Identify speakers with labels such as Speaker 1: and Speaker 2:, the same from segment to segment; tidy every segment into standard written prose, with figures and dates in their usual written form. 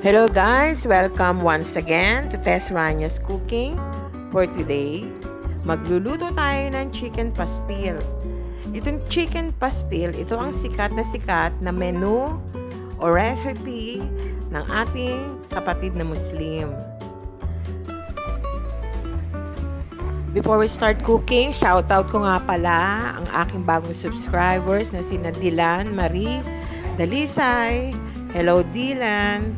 Speaker 1: Hello guys! Welcome once again to Tess Rania's Cooking. For today, magluluto tayo ng chicken pastil. Itong chicken pastil, ito ang sikat na menu o recipe ng ating kapatid na Muslim. Before we start cooking, shoutout ko nga pala ang aking bagong subscribers na sina Dylan, Marie, Dalisay. Hello Dylan!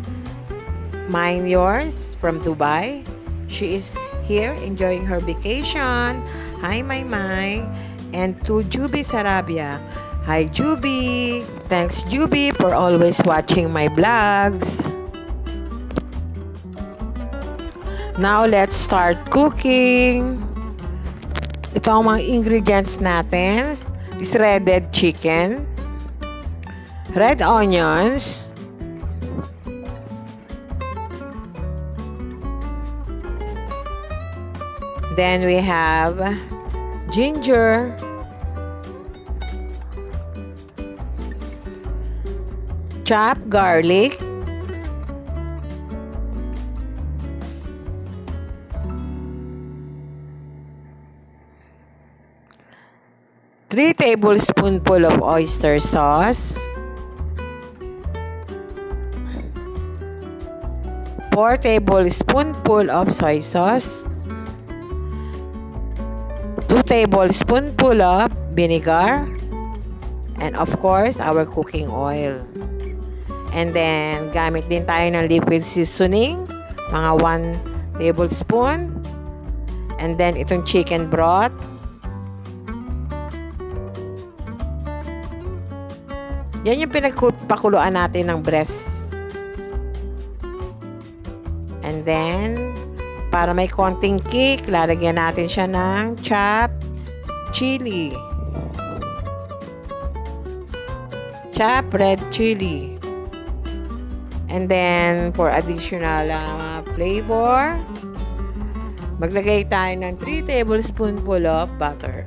Speaker 1: Mine yours from Dubai. She is here enjoying her vacation. Hi Maymay. And to Juby Sarabia. Hi Juby. Thanks Juby for always watching my vlogs. Now let's start cooking. Ito ang mga ingredients natin. Shredded chicken, red onions, then we have ginger, chopped garlic, three tablespoonful of oyster sauce, 4 tablespoonful of soy sauce, 2 tablespoonful of vinegar, and of course, our cooking oil. And then, gamit din tayo ng liquid seasoning, mga 1 tablespoon. And then, itong chicken broth. Yan yung pinagpakuluan natin ng breast. And then, para may konting kick, lalagyan natin siya ng chopped chili. Chopped red chili. And then, for additional flavor, maglagay tayo ng 3 tablespoonful of butter.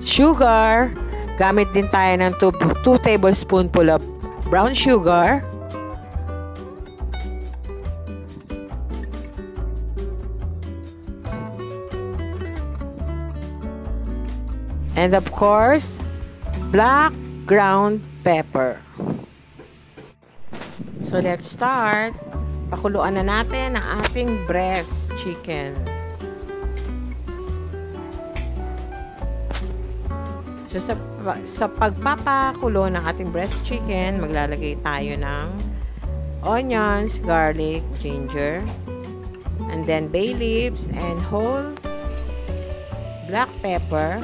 Speaker 1: Sugar. Gamit din tayo ng 2 tablespoonful of brown sugar. And of course, black ground pepper. So let's start. Pakuluan na natin ang ating breast chicken. So sa pagpapakulo ng ating breast chicken, maglalagay tayo ng onions, garlic, ginger, and then bay leaves and whole black pepper.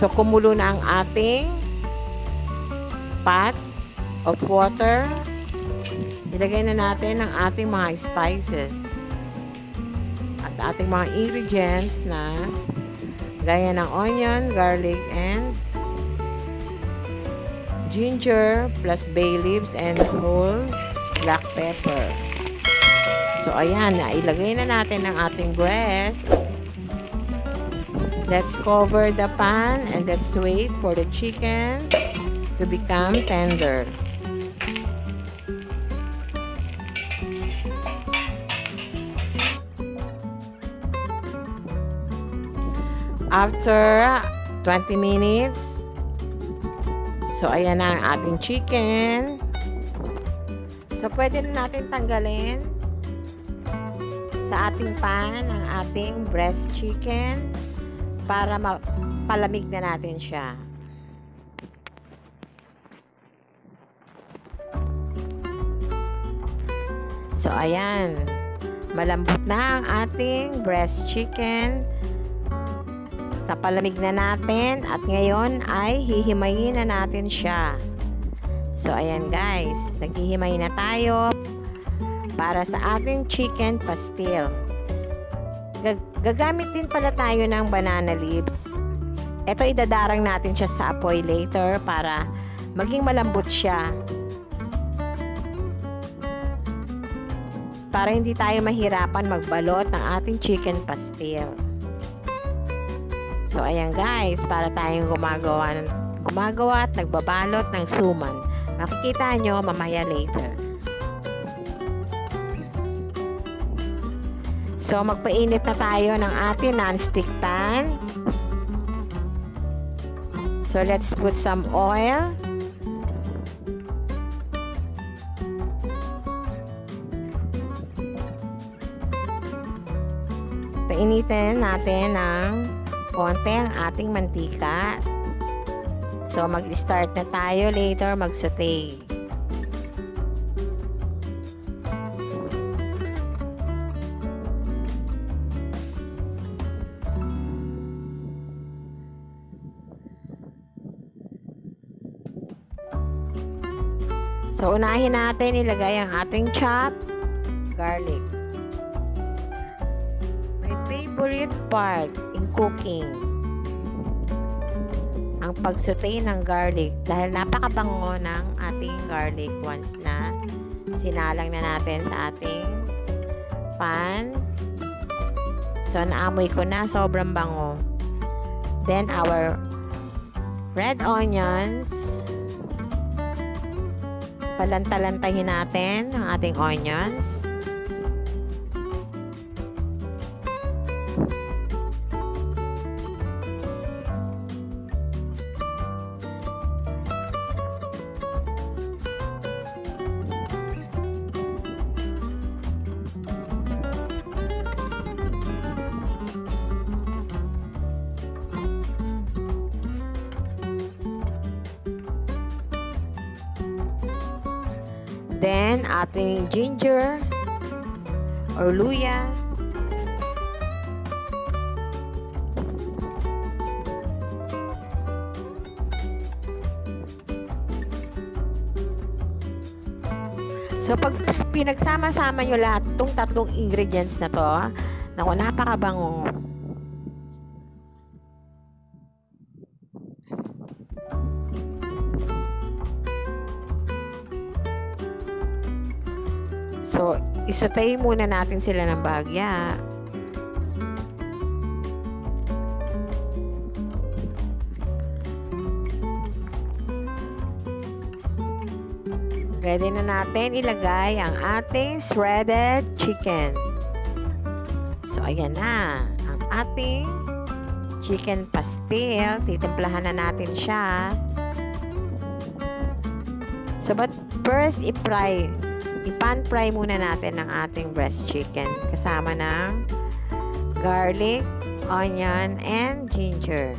Speaker 1: So kumulo na ang ating pot of water. Ilagay na natin ang ating mga spices at ating mga ingredients na gaya ng onion, garlic, and ginger plus bay leaves and whole black pepper. So, ayan, nailagay na natin ang ating breast. Let's cover the pan and let's wait for the chicken to become tender. After 20 minutes, so ayan na ang ating chicken. So pwede na natin tanggalin sa ating pan ang ating breast chicken para palamig na natin siya. So ayan, malambot na ang ating breast chicken. Napalamig na natin at ngayon ay hihimayin na natin siya. So ayan guys, naghihimay na tayo para sa ating chicken pastil. Gagamit din pala tayo ng banana leaves. Ito idadarang natin siya sa apoy later para maging malambot siya. Para hindi tayo mahirapan magbalot ng ating chicken pastil. So, ayan guys, para tayong gumagawa at nagbabalot ng suman. Makikita nyo mamaya later. So, magpainit na tayo ng ating non-stick pan. So, let's put some oil. Painitin natin ng konti ang ating mantika. So, mag-start na tayo later mag-saute. So, unahin natin ilagay ang ating chopped garlic. My favorite part in cooking, ang pagsaute ng garlic dahil napakabango ng ating garlic once na sinalang na natin sa ating pan. So, naamoy ko na, sobrang bango. Then, our red onions. Palanta-lantahin natin ang ating onions. Then, ating ginger or luya. So, pag pinagsama-sama nyo lahat itong tatlong ingredients na to, naku, napakabango. So, isautay muna natin sila ng bahagya. Ready na natin ilagay ang ating shredded chicken. So, ayan na. Ang ating chicken pastil. Titimplahan na natin siya. So, but first, i-pan fry muna natin ang ating breast chicken kasama ng garlic, onion, and ginger.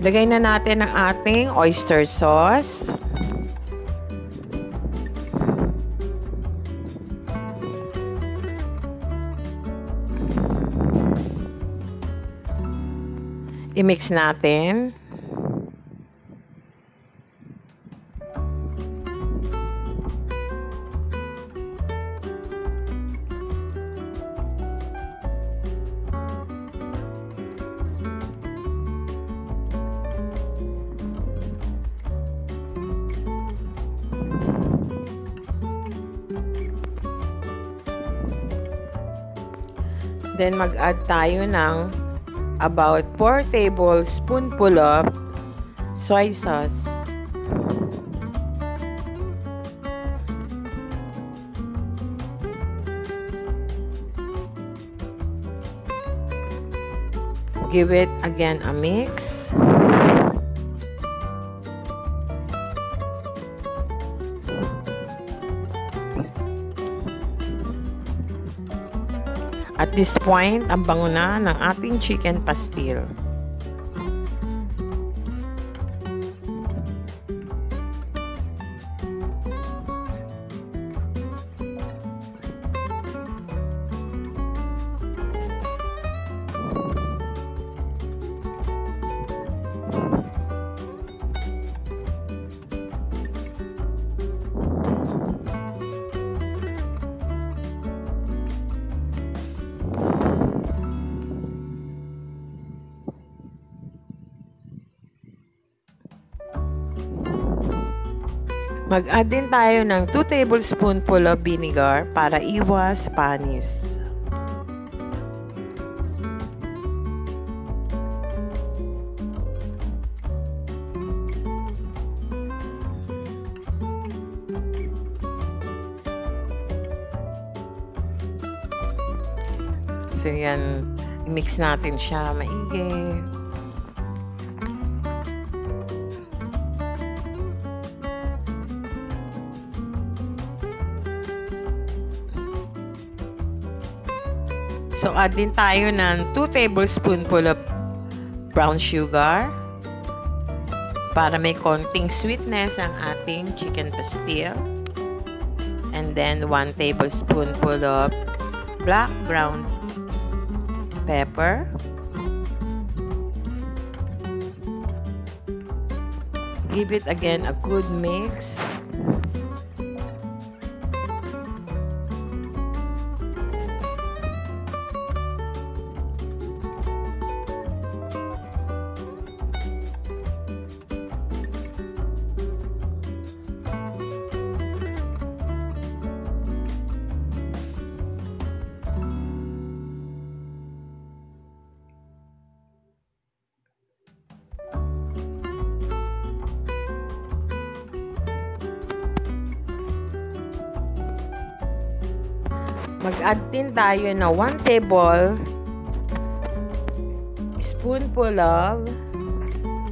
Speaker 1: Lagay na natin ang ating oyster sauce. I-mix natin. Then, mag-add tayo ng about 4 tablespoonful of soy sauce. Give it again a mix. At this point, ang bango na ng ating chicken pastil. Mag-add din tayo ng 2 tablespoonful of vinegar para iwas panis. So yan, mix natin siya maigi. So add din tayo ng 2 tablespoonful of brown sugar para may konting sweetness ang ating chicken pastil. And then 1 tablespoonful of black ground pepper. Give it again a good mix. Mag-add din tayo na 1 tablespoonful of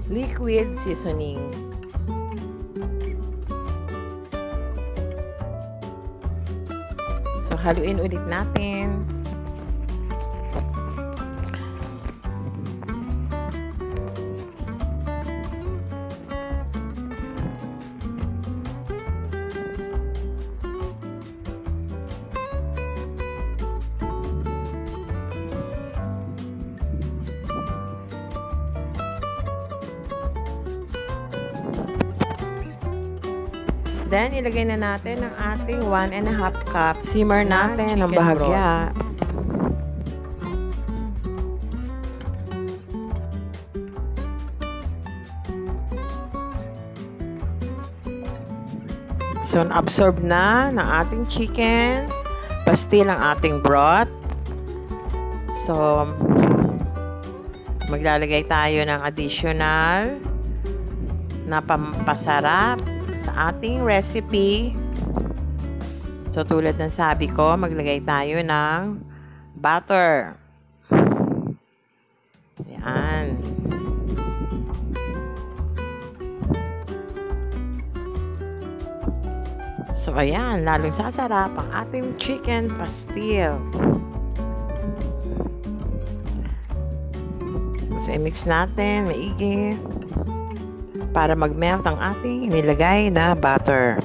Speaker 1: liquid seasoning. So, haluin ulit natin. Then, ilagay na natin ang ating 1½ cup. Simmer natin ng bahagya. So, na-absorb na ng ating chicken. Pastil ang ating broth. So, maglalagay tayo ng additional na pampasarap sa ating recipe. So, tulad ng sabi ko, maglagay tayo ng butter. Ayan. So, ayan. Lalong sasarap ang ating chicken pastil. So, i-mix natin maigi para mag-melt ang ating inilagay na butter.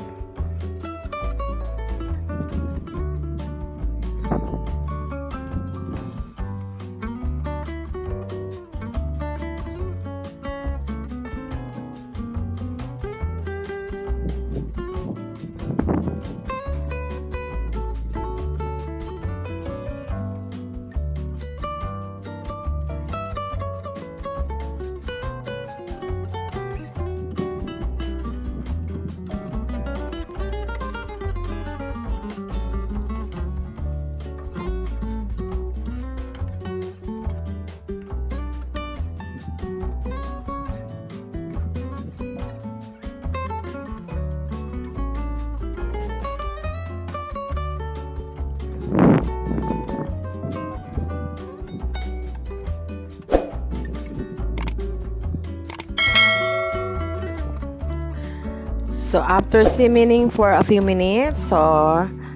Speaker 1: So, after simmering for a few minutes, so,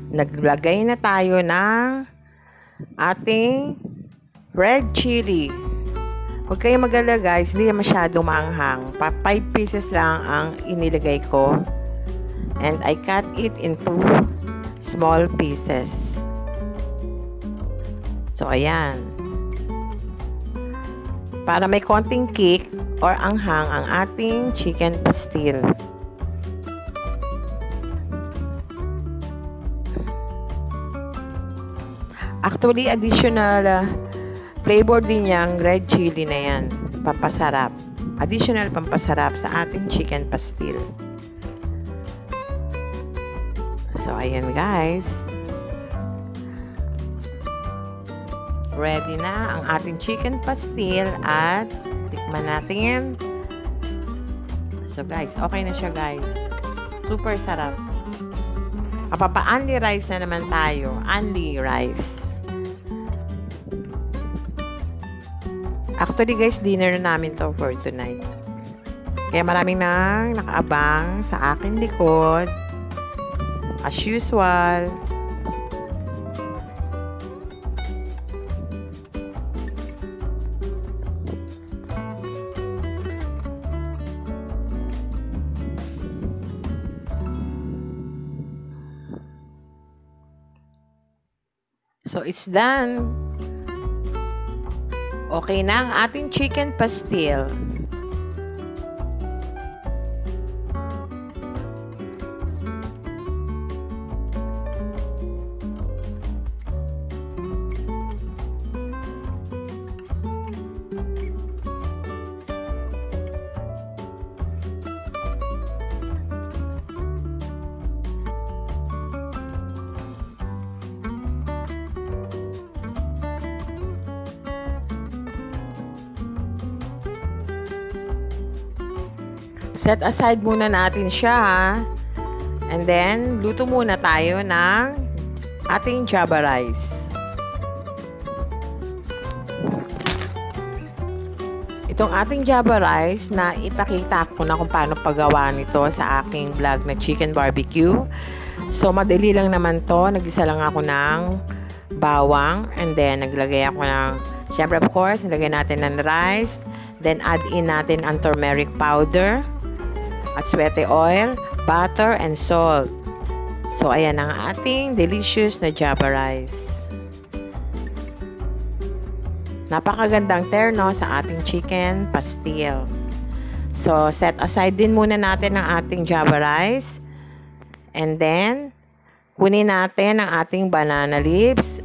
Speaker 1: naglagay na tayo ng ating red chili. Huwag kayong mag-alala guys, hindi masyadong maanghang. 5 pieces lang ang inilagay ko. And I cut it into small pieces. So, ayan. Para may konting kick or anghang ang ating chicken pastil. Actually, additional flavor din yung red chili na yan. Pampasarap. Additional pampasarap sa ating chicken pastil. So, ayan guys. Ready na ang ating chicken pastil at tikman natin. So guys, okay na siya guys. Super sarap. Papa-only rice na naman tayo. Only rice. Actually guys, dinner na namin to for tonight. Kaya maraming nang nakaabang sa akin likod. As usual. So, it's done. Okay na ang ating chicken pastil. Set aside muna natin siya. And then, luto muna tayo ng ating java rice. Itong ating java rice na ipakita ko na kung paano paggawa nito sa aking vlog na chicken barbecue. So, madali lang naman to. Nag-isa lang ako ng bawang. And then, naglagay ako ng, syempre of course, nilagay natin ng rice. Then, add in natin ang turmeric powder. At swete oil, butter, and salt. So, ayan ang ating delicious na java rice. Napakagandang terno sa ating chicken pastil. So, set aside din muna natin ang ating java rice. And then, kunin natin ang ating banana leaves.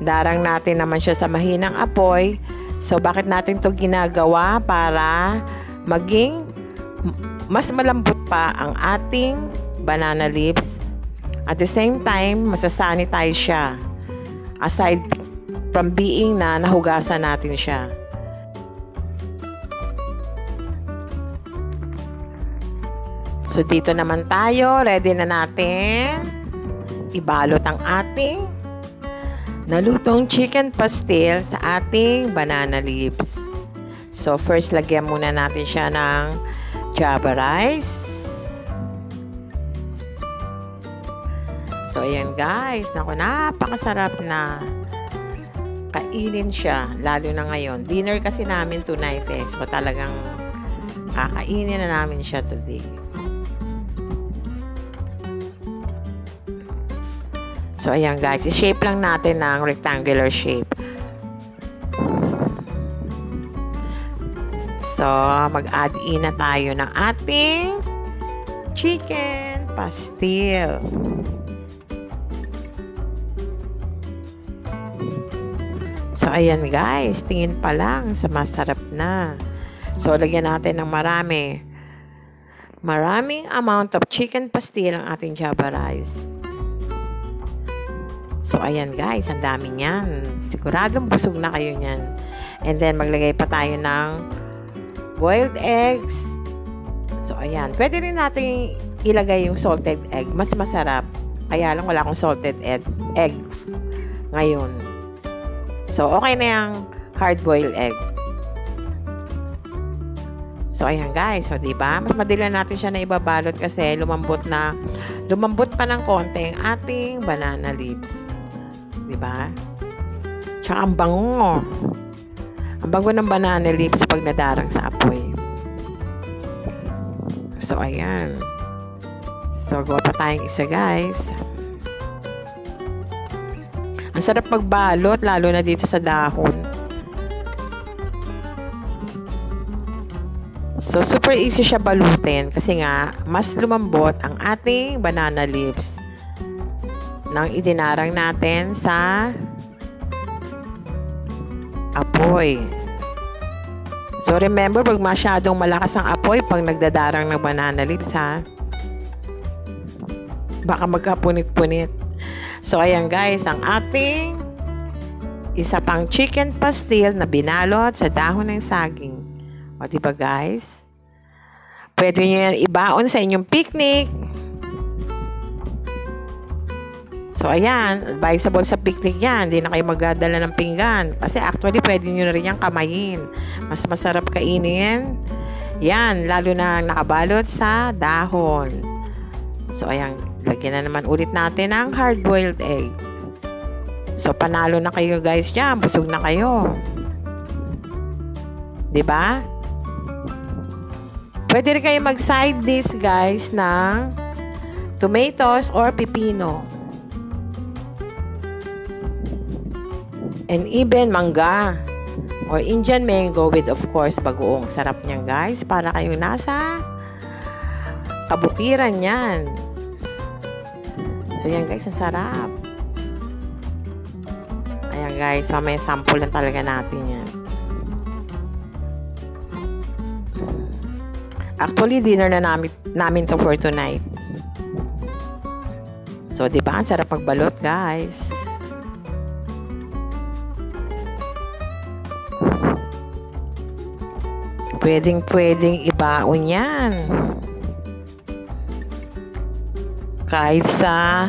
Speaker 1: Darang natin naman siya sa mahinang apoy. So, bakit natin to ginagawa? Para maging mas malambot pa ang ating banana leaves. At the same time, masasanitize siya. Aside from being na nahugasan natin siya. So, dito naman tayo. Ready na natin ibalot ang ating nalutong chicken pastil sa ating banana leaves. So, first, lagyan muna natin siya ng java rice. So, ayan guys. Naku, napakasarap na kainin siya. Lalo na ngayon. Dinner kasi namin tonight eh. So, talagang kakainin na namin siya today. So, ayan guys. I-shape lang natin ng rectangular shape. So, mag-add in na tayo ng ating chicken pastil. So, ayan guys. Tingin pa lang sa masarap na. So, lagyan natin ng marami. Maraming amount of chicken pastil ang ating java rice. So, ayan guys. Ang dami niyan. Siguradong busog na kayo niyan. And then, maglagay pa tayo ng boiled eggs. So, ayan. Pwede rin natin ilagay yung salted egg. Mas masarap. Kaya lang wala akong salted egg ngayon. So, okay na yung hard-boiled egg. So, ayan guys. So, diba? Mas madali natin siya na ibabalot kasi lumambot pa ng konti ang ating banana leaves. Diba? Tsaka ang bango. Ang bango ng banana leaves pag nadarang sa apoy. So, ayan. So, gawa pa tayong isa, guys. Ang sarap magbalot, lalo na dito sa dahon. So, super easy siya balutin kasi nga, mas lumambot ang ating banana leaves nang idinarang natin sa apoy. So, remember, pag masyadong malakas ang apoy, pag nagdadarang ng banana leaves, ha? Baka magkapunit-punit. So, ayan guys, ang ating isa pang chicken pastil na binalot sa dahon ng saging. O, diba guys? Pwede nyo yan ibaon sa inyong picnic. So, ayan, advisable sa picnic yan. Hindi na kayo magdadala ng pinggan. Kasi actually, pwede nyo na rin yan kamayin. Mas masarap kainin. Yan, lalo na nakabalot sa dahon. So, ayan, lagyan na naman ulit natin ng hard-boiled egg. So, panalo na kayo guys dyan. Busog na kayo. Diba? Pwede rin kayo mag-side dish guys ng tomatoes or pipino. And even mangga or Indian mango with of course bagoong. Sarap niyan guys. Para kayong nasa kabukiran yan. So yan guys, ang sarap. Ayan guys, mamaya sample lang talaga natin yan. Actually, dinner na namin to for tonight. So, diba? Ang sarap magbalot guys. Pwedeng ibaon yan. Kahit sa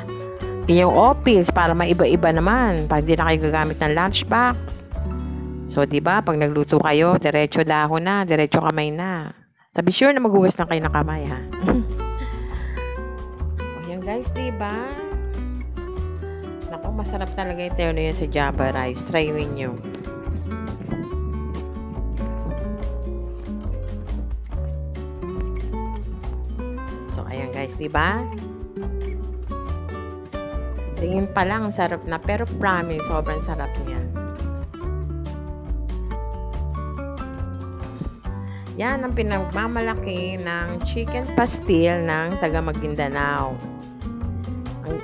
Speaker 1: inyong office para maiba-iba naman. Pag hindi na kayo gagamit ng lunchbox. So, diba? Pag nagluto kayo, diretso dahon na, diretso kamay na. Sabi sure na maghugas lang kayo ng kamay, ha? O, yan guys, diba? Naku, masarap talaga yung terno yan sa Java rice. Try ninyo. Ayan guys, diba? Tingin pa lang, sarap na. Pero promise, sobrang sarap niyan. Yan ang pinagmamalaki ng chicken pastil ng taga Maguindanao.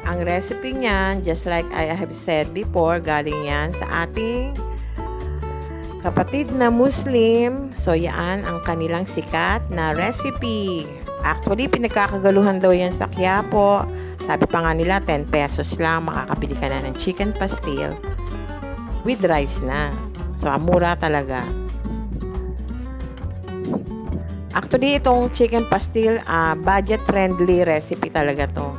Speaker 1: Ang recipe niyan, just like I have said before, galing yan sa ating kapatid na Muslim. So, yan ang kanilang sikat na recipe. Actually, pinagkakagaluhan daw yan sa Quiapo. Sabi pa nga nila, 10 pesos lang, makakabili ka na ng chicken pastil with rice na. So, amura talaga. Actually, itong chicken pastil, budget-friendly recipe talaga to.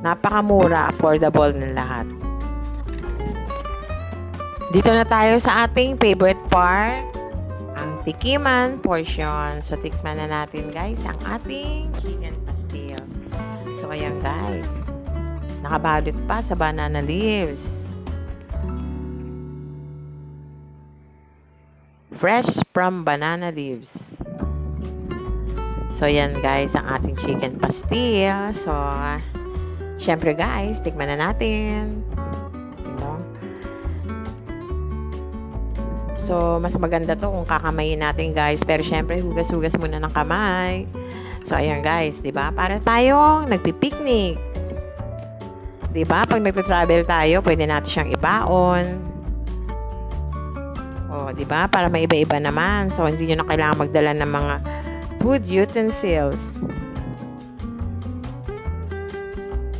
Speaker 1: Napakamura, affordable ng lahat. Dito na tayo sa ating favorite part. Ang tikiman portion. So, tikman na natin guys ang ating chicken pastil. So, ayan guys. Nakabalot pa sa banana leaves. Fresh from banana leaves. So, ayan guys ang ating chicken pastil. So, syempre guys, tikman na natin. So, mas maganda to kung kakamayin natin guys. Pero syempre, hugas-hugas muna ng kamay. So, ayan guys, diba? Para tayong nagpipiknik. Diba? Pag nagtatravel tayo, pwede natin siyang ibaon. O, diba? Para may iba-iba naman. So, hindi nyo na kailangan magdala ng mga food utensils.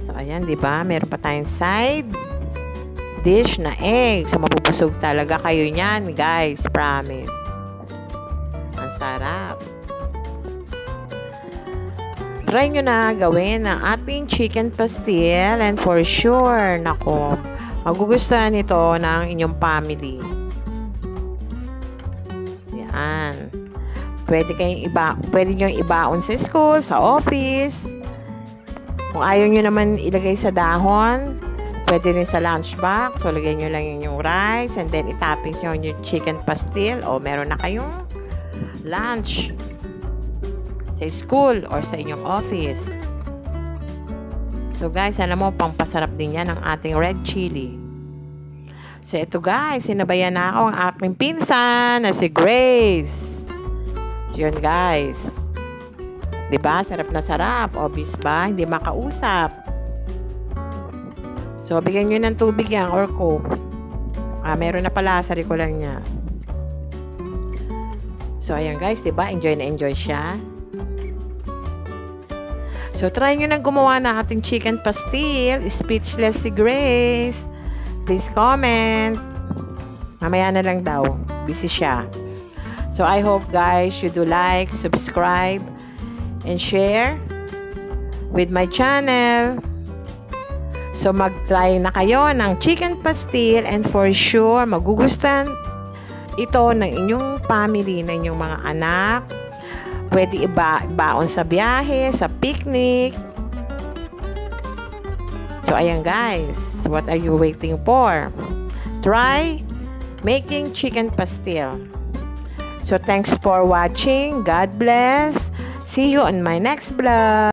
Speaker 1: So, ayan, diba? Meron pa tayong side dish na egg. So, mapupusog talaga kayo niyan, guys. Promise. Ang sarap. Try nyo na gawin ang ating chicken pastil and for sure, nako, magugustuhan ito ng inyong family. Yan. Pwede nyo ibaon sa school, sa office. Kung ayaw nyo naman ilagay sa dahon, pwede rin sa lunchbox. So, lagyan nyo lang yung rice and then itoppings nyo yung chicken pastil o meron na kayong lunch sa school or sa inyong office. So, guys, alam mo, pampasarap din yan ang ating red chili. So, ito guys, sinabayan na ako ang aking pinsan na si Grace. So, yun guys. Diba? Sarap na sarap. Obvious ba? Hindi makausap. So, bigyan nyo ng tubig yan or coke. Meron na pala. Sari ko lang niya. So, ayan guys. Diba? Enjoy na enjoy siya. So, try nyo na gumawa ng ating chicken pastil. Speechless si Grace. Please comment. Mamaya na lang daw. Busy siya. So, I hope guys you do like, subscribe, and share with my channel. So, mag-try na kayo ng chicken pastil and for sure, magugustuhan ito ng inyong family, ng inyong mga anak. Pwede ibaon sa biyahe, sa picnic. So, ayan guys. What are you waiting for? Try making chicken pastil. So, thanks for watching. God bless. See you on my next vlog.